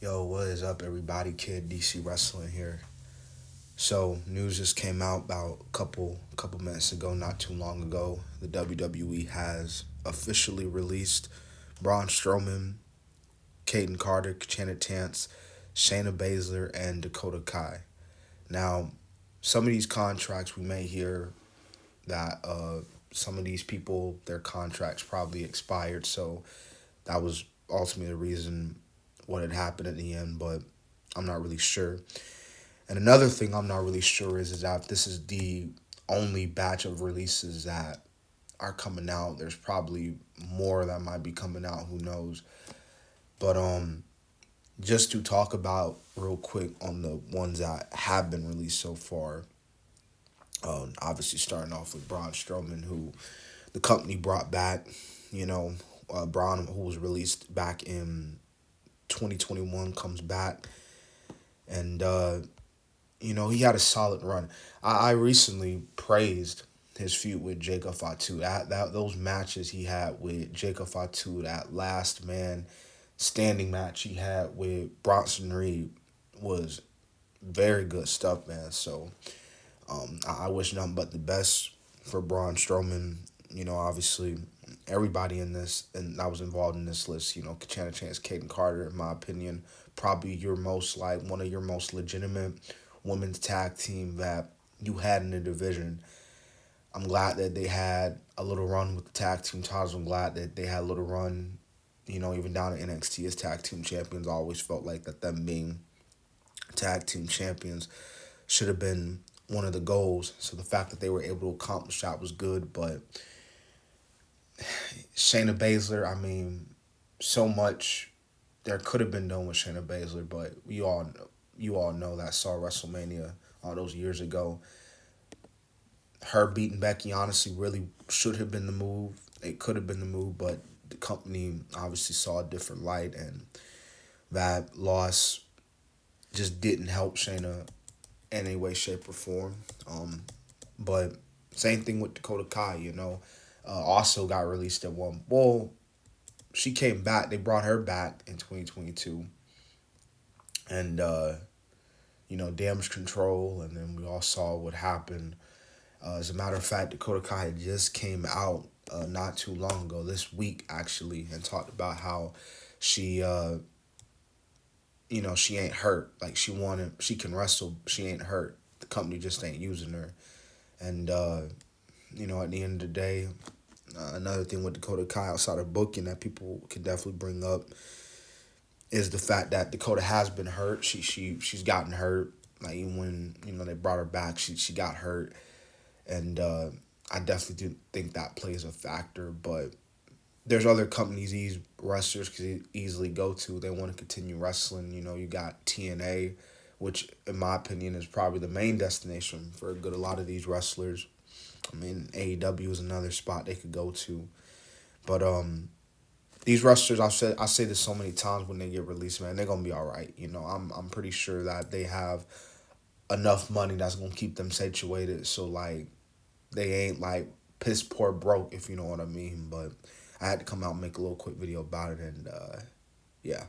Yo, what is up, everybody? Kid DC Wrestling here. So, news just came out about a couple minutes ago, not too long ago. The WWE has officially released Braun Strowman, Kayden Carter, Katana, Shayna Baszler, and Dakota Kai. Now, some of these contracts we may hear that some of these people their contracts probably expired, so that was ultimately the reason what had happened at the end, but I'm not really sure. And another thing I'm not really sure is that this is the only batch of releases that are coming out. There's probably more that might be coming out, who knows. But just to talk about real quick on the ones that have been released so far. Obviously starting off with Braun Strowman, who the company brought back, you know, Braun, who was released back in 2021, comes back. And he had a solid run. I recently praised his feud with Jacob Fatu. That those matches he had with Jacob Fatu, that last man standing match he had with Bronson Reed was very good stuff, man. So I wish nothing but the best for Braun Strowman. Obviously everybody in this and I was involved in this list. Katana Chance, Kayden Carter, in my opinion, probably one of your most legitimate women's tag team that you had in the division. I'm glad that they had a little run with the tag team titles. I'm glad that they had a little run, even down at NXT as tag team champions. I always felt like that them being tag team champions should have been one of the goals. So the fact that they were able to accomplish that was good. But Shayna Baszler, I mean, so much there could have been done with Shayna Baszler, but you all know that saw WrestleMania all those years ago. Her beating Becky honestly really should have been the move. It could have been the move, but the company obviously saw a different light, and that loss just didn't help Shayna in any way, shape, or form. But same thing with Dakota Kai, also got released at one. Well, she came back. They brought her back in 2022, and damage control, and then we all saw what happened. As a matter of fact, Dakota Kai just came out not too long ago, this week actually, and talked about how she, she ain't hurt. Like she can wrestle. She ain't hurt. The company just ain't using her. And at the end of the day, another thing with Dakota Kai outside of booking that people could definitely bring up is the fact that Dakota has been hurt. She's gotten hurt. Like even when they brought her back, she got hurt, and I definitely do think that plays a factor. But there's other companies these wrestlers could easily go to. They want to continue wrestling. You got TNA, which in my opinion is probably the main destination for a lot of these wrestlers. I mean, AEW is another spot they could go to. But these wrestlers, I say this so many times when they get released, man, they're gonna be all right. I'm pretty sure that they have enough money that's gonna keep them situated. So like, they ain't like piss poor broke, if you know what I mean. But I had to come out and make a little quick video about it, and yeah.